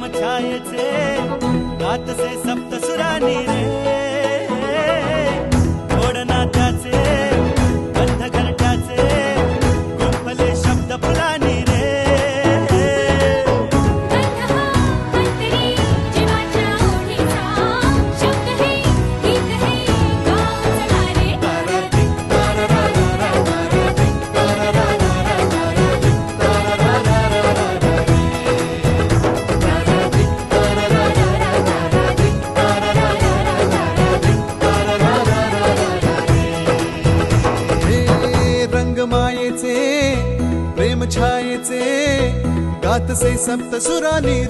प्रेम छायेचे गातसे सप्तसुरानी रे गोड नात्याचे गंध घरट्याचे गुंफले शब्द फुलानी रे मायेचे प्रेम छायेचे गातसे सप्तसुरानी